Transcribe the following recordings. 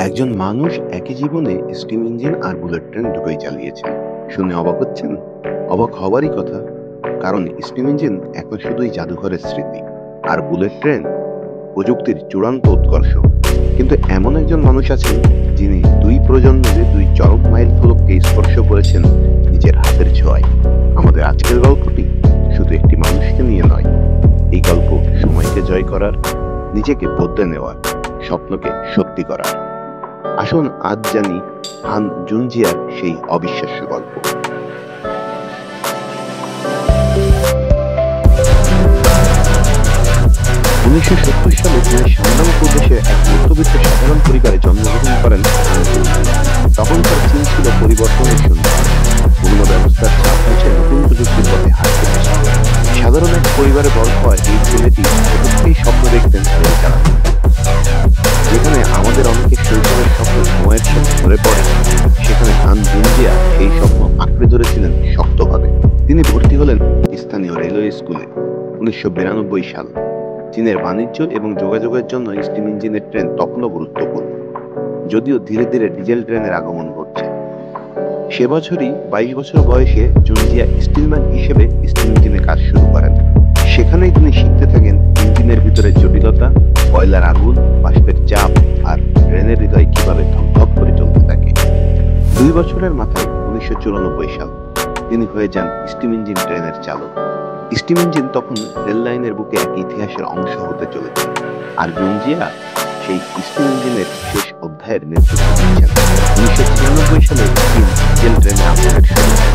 একজন মানুষ একই জীবনে স্টিম ইঞ্জিন আর বুলেট ট্রেন দুটোই চালিয়েছেন। শুনে অবাক হচ্ছেন? অবাক হওয়ারই কথা। কারণ স্টিম ইঞ্জিন এখন শুধুই জাদুঘরের স্মৃতি, আর বুলেট ট্রেন প্রযুক্তির চূড়ান্ত উৎকর্ষ। কিন্তু এমন একজন মানুষ আছেন যিনি দুই প্রজন্মের দুই চরম মাইল ফলককে স্পর্শ করেছেন নিজের হাতের ছোঁয়ায়। আমাদের আজকের গল্পটি শুধু একটি মানুষকে নিয়ে নয়, এই গল্প সময়কে জয় করার, নিজেকে বদলে নেওয়ার, স্বপ্নকে সত্যি করার। আসুন আজ জানি হান জুনজিয়ার সেই অবিশ্বাস্য গল্প। 1970 সালে তিনি সান্দাং প্রদেশের এক মধ্যবিত্ত সাধারণ পরিবারে জন্মগ্রহণ করেন। তখনকার চীন ছিল পরিবর্তনের সন্ধ্যা। পুরনো ব্যবস্থার চাপ মুছে নতুন প্রযুক্তির পথে হাঁটতে বসে। সাধারণ এক পরিবারে বড় হওয়া এই ছেলেটি প্রত্যেককেই স্বপ্ন দেখতেন ট্রেন চালাতে। যেখানে আমাদের অনেকের শৈশবের স্বপ্ন সময়ের সাথে ধরে পড়ে, সেখানে হান জুনজিয়া সেই স্বপ্ন আঁকড়ে ধরেছিলেন শক্তভাবে। তিনি ভর্তি হলেন স্থানীয় রেলওয়ে স্কুলে 1992 সাল। চীনের বাণিজ্য এবং যোগাযোগের জন্য স্টিম ইঞ্জিনের ট্রেন তখনও গুরুত্বপূর্ণ, যদিও ধীরে ধীরে ডিজেল ট্রেনের আগমন ঘটছে। সে বছরই 22 বছর বয়সে জুনজিয়া স্টিলম্যান হিসেবে স্টিম ইঞ্জিনে কাজ শুরু করেন। সেখানেই তিনি শিখতে থাকেন ইঞ্জিনের ভিতরে জটিলতা, কয়লার আগুন, বাষ্পের চাপ, আর ট্রেনের হৃদয় কিভাবে ধকধক করে চলতে থাকে। 2 বছরের মাথায় 1994 সাল তিনি হয়ে যান স্টিম ইঞ্জিন ট্রেনের চালক। স্টিম ইঞ্জিন তখন রেল লাইনের বুকে এক ইতিহাসের অংশ হতে চলেছে, আর জুনজিয়া সেই স্টিম ইঞ্জিনের শেষ অধ্যায়ের নেতৃত্ব দিচ্ছেন। 1996 সালে চীন ডিজেল ট্রেনে আপডেট শুরু হয়।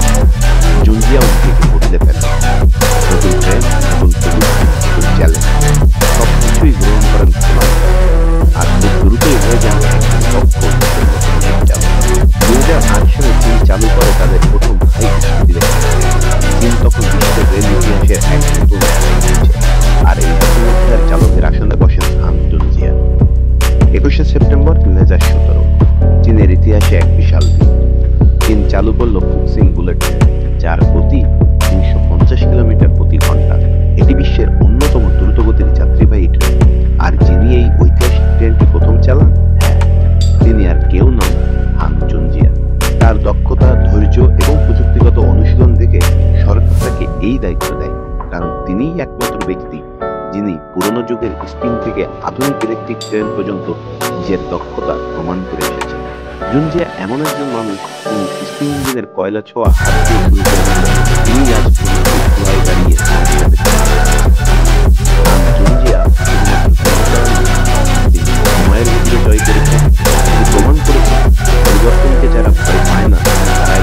জুনজিয়া নিজেকে বদলে ফেলেন। নতুন ট্রেন, নতুন প্রযুক্তি, নতুন চ্যালেঞ্জ, সবকিছুই গ্রহণ করেন খোলা, আর খুব দ্রুতই হয়ে যান একজন দক্ষ চালক। 2008 সালে চীন চালু করে তাদের প্রথম হাই স্পিড রেল। চীন তখন বিশ্বের রেল ইতিহাসের এক নতুন আর এই নতুন অধ্যায়ের চালকের আসনে বসেন হান জুনজিয়া। 21শে সেপ্টেম্বর 2017 চীনের ইতিহাসে এক বিশাল দিন। চীন চালু করল ফুক্সিং বুলেট ট্রেন, যার গতি 350 কিলোমিটার প্রতি ঘন্টা। এটি বিশ্বের অন্যতম দ্রুতগতির যাত্রীবাহী ট্রেন। আর যিনি এই ঐতিহাসিক ট্রেনটি প্রথম চালান, তিনি আর কেউ নন, হান জুনজিয়া। তার দক্ষতা, ধৈর্য এবং প্রযুক্তিগত অনুশীলন দেখে সরকার তাকে এই দায়িত্ব দেয়, কারণ তিনিই একমাত্র ব্যক্তি যিনি পুরনো যুগের স্টিম থেকে আধুনিক ইলেকট্রিক ট্রেন পর্যন্ত নিজের দক্ষতা প্রমাণ করে এসেছে। জুনজিয়া এমন একজন মানুষ যিনি স্টিম ইঞ্জিনের কয়লা ছোঁয়া হাত দিয়ে শুরু করেন। তিনি আজ প্রযুক্তির দাঁড়িয়ে জুনজিয়া সময়ের ভিতরে জয় করেছেন। তিনি প্রমাণ করেছেন পরিবর্তনকে যারা ভয় পায় না, তারাই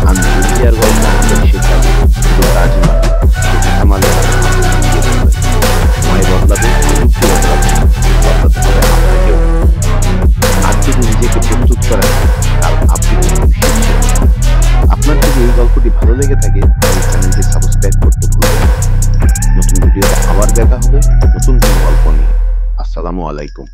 হান জুনজিয়ার গল্প আমাদের শেখাবে শুধু কাজ নয়, থামালে সময় বদলাবে, প্রযুক্তি বদলাবে, বদলাতে হবে আপনাকেও। আজ যদি নিজেকে প্রস্তুত করেন, কাল আপনি আপনার যদি এই গল্পটি ভালো লেগে থাকে, তাহলে চ্যানেলটি সাবস্ক্রাইব করতে ভুলবেন না। নতুন ভিডিওতে আবার দেখা হবে নতুন কোনো গল্প নিয়ে। আসসালামু আলাইকুম।